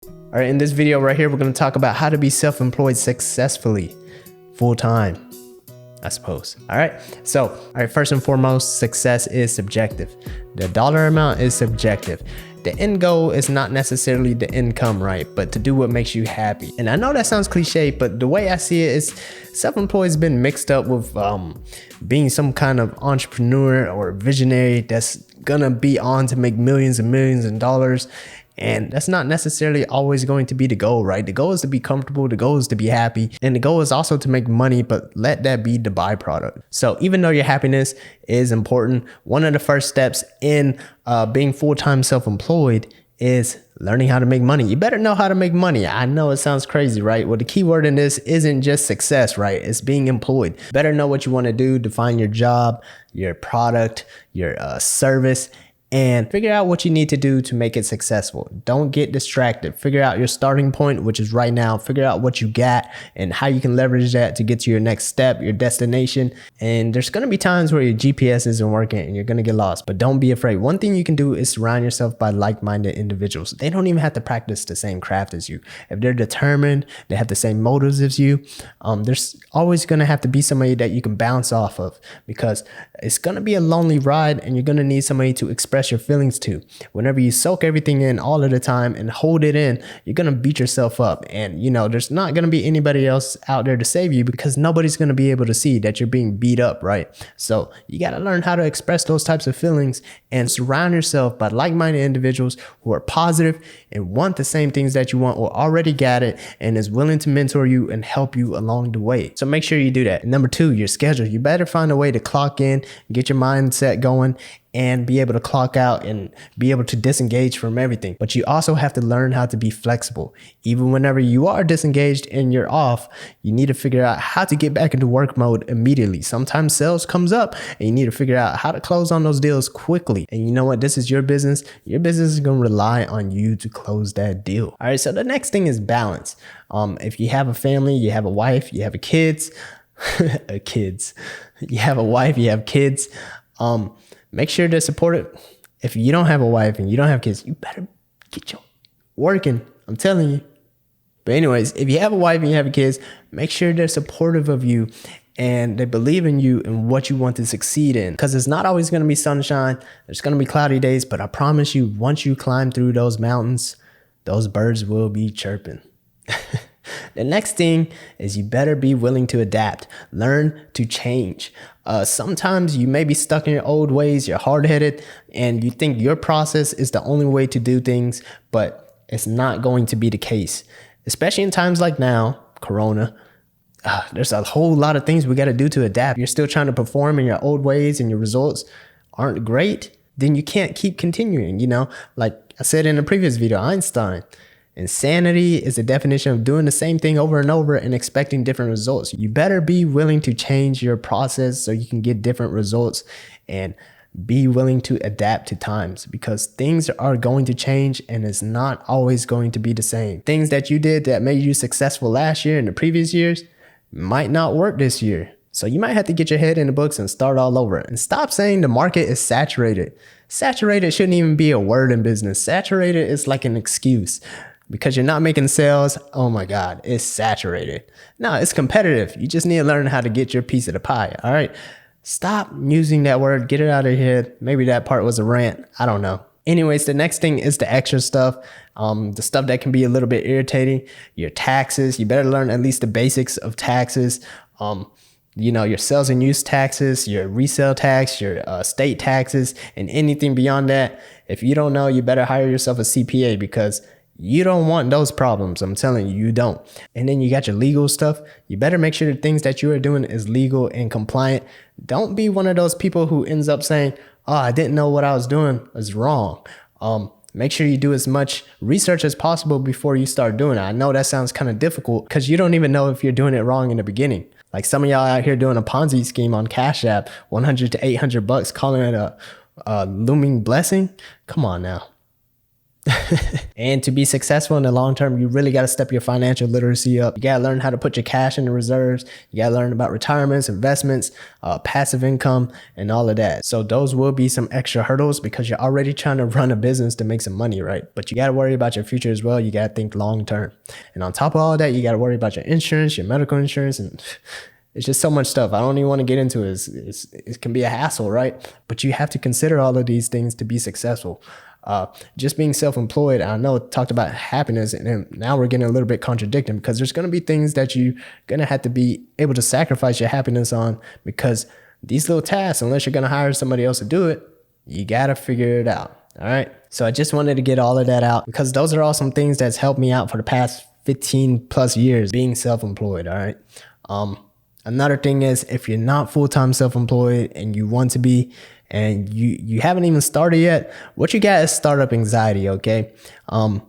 All right, in this video right here, we're going to talk about how to be self-employed successfully, full-time, I suppose. All right, so first and foremost, success is subjective. The dollar amount is subjective. The end goal is not necessarily the income, right? But to do what makes you happy. And I know that sounds cliche, but the way I see it is self-employed has been mixed up with being some kind of entrepreneur or visionary that's gonna be on to make millions and millions of dollars. And that's not necessarily always going to be the goal, right? The goal is to be comfortable, the goal is to be happy, and the goal is also to make money, but let that be the byproduct. So even though your happiness is important, one of the first steps in being full-time self-employed is learning how to make money. You better know how to make money. I know it sounds crazy, right? Well, the key word in this isn't just success, right? It's being employed. Better know what you want to do, define your job, your product, your service, and figure out what you need to do to make it successful. Don't get distracted. Figure out your starting point, which is right now. Figure out what you got and how you can leverage that to get to your next step, your destination. And there's going to be times where your GPS isn't working and you're going to get lost, but don't be afraid. One thing you can do is surround yourself by like-minded individuals. They don't even have to practice the same craft as you. If they're determined, they have the same motives as you, there's always going to have to be somebody that you can bounce off of, because it's going to be a lonely ride and you're going to need somebody to express your feelings to. Whenever you soak everything in all of the time and hold it in, you're going to beat yourself up. And there's not going to be anybody else out there to save you, because nobody's going to be able to see that you're being beat up, right? So you got to learn how to express those types of feelings and surround yourself by like-minded individuals who are positive and want the same things that you want, or already got it and is willing to mentor you and help you along the way. So make sure you do that. And number two, your schedule. You better find a way to clock in, get your mindset going, and be able to clock out and be able to disengage from everything. But you also have to learn how to be flexible. Even whenever you are disengaged and you're off, you need to figure out how to get back into work mode immediately. Sometimes sales comes up and you need to figure out how to close on those deals quickly. And you know what? This is your business. Your business is going to rely on you to close that deal. All right. So the next thing is balance. If you have a family, you have a wife, you have kids, you have a wife, you have kids, make sure they're supported. If you don't have a wife and you don't have kids, you better get your working. I'm telling you. But anyways, if you have a wife and you have kids, make sure they're supportive of you and they believe in you and what you want to succeed in. Because it's not always going to be sunshine. There's going to be cloudy days. But I promise you, once you climb through those mountains, those birds will be chirping. The next thing is you better be willing to adapt, learn to change. Sometimes you may be stuck in your old ways, you're hard-headed, and you think your process is the only way to do things, but it's not going to be the case. Especially in times like now, Corona, there's a whole lot of things we got to do to adapt. You're still trying to perform in your old ways and your results aren't great, then you can't keep continuing, Like I said in a previous video, Einstein, insanity is the definition of doing the same thing over and over and expecting different results. You better be willing to change your process so you can get different results, and be willing to adapt to times, because things are going to change and it's not always going to be the same. Things that you did that made you successful last year and the previous years might not work this year. So you might have to get your head in the books and start all over, and stop saying the market is saturated. Saturated shouldn't even be a word in business. Saturated is like an excuse. Because you're not making sales, oh my God, it's saturated. No, it's competitive. You just need to learn how to get your piece of the pie, all right? Stop using that word, get it out of your head. Maybe that part was a rant, I don't know. Anyways, the next thing is the extra stuff, the stuff that can be a little bit irritating. Your taxes, you better learn at least the basics of taxes. Your sales and use taxes, your resale tax, your state taxes, and anything beyond that. If you don't know, you better hire yourself a CPA, because you don't want those problems. I'm telling you, you don't. And then you got your legal stuff. You better make sure the things that you are doing is legal and compliant. Don't be one of those people who ends up saying, oh, I didn't know what I was doing was wrong. Make sure you do as much research as possible before you start doing it. I know that sounds kind of difficult because you don't even know if you're doing it wrong in the beginning. Like some of y'all out here doing a Ponzi scheme on Cash App, 100 to 800 bucks, calling it a looming blessing. Come on now. And to be successful in the long term, you really got to step your financial literacy up. You got to learn how to put your cash into reserves. You got to learn about retirements, investments, passive income, and all of that. So those will be some extra hurdles because you're already trying to run a business to make some money, right? But you got to worry about your future as well. You got to think long term. And on top of all that, you got to worry about your insurance, your medical insurance, and it's just so much stuff. I don't even want to get into it. It can be a hassle, right? But you have to consider all of these things to be successful. Just being self-employed, I know talked about happiness, and then now we're getting a little bit contradicting because there's going to be things that you're going to have to be able to sacrifice your happiness on, because these little tasks, unless you're going to hire somebody else to do it, you got to figure it out. All right. So I just wanted to get all of that out because those are all some things that's helped me out for the past 15 plus years being self-employed. All right. Another thing is, if you're not full-time self-employed and you want to be, and you haven't even started yet, what you got is startup anxiety, okay?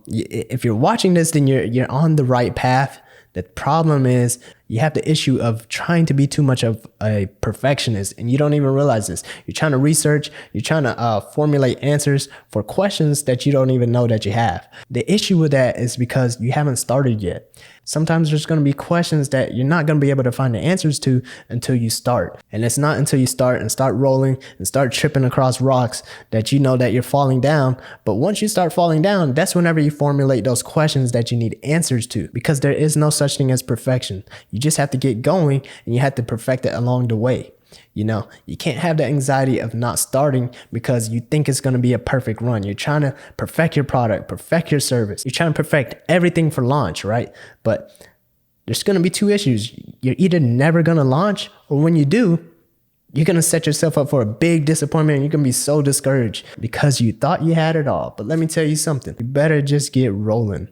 If you're watching this, then you're on the right path. The problem is you have the issue of trying to be too much of a perfectionist, and you don't even realize this. You're trying to research, you're trying to formulate answers for questions that you don't even know that you have. The issue with that is because you haven't started yet. Sometimes there's going to be questions that you're not going to be able to find the answers to until you start. And it's not until you start and start rolling and start tripping across rocks that you know that you're falling down. But once you start falling down, that's whenever you formulate those questions that you need answers to, because there is no such thing as perfection. You just have to get going, and you have to perfect it along the way. You know, you can't have the anxiety of not starting because you think it's going to be a perfect run. You're trying to perfect your product, perfect your service. You're trying to perfect everything for launch, right? But there's going to be two issues. You're either never going to launch, or when you do, you're going to set yourself up for a big disappointment, and you're going to be so discouraged because you thought you had it all. But let me tell you something. You better just get rolling.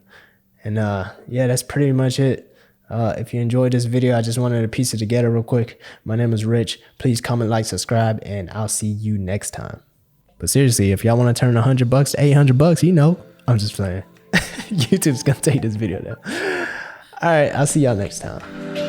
And yeah, that's pretty much it. If you enjoyed this video, I just wanted to piece it together real quick. My name is Rich. Please comment, like, subscribe, and I'll see you next time. But seriously, if y'all want to turn $100 to $800, you know, I'm just playing. YouTube's gonna take this video down. All right, I'll see y'all next time.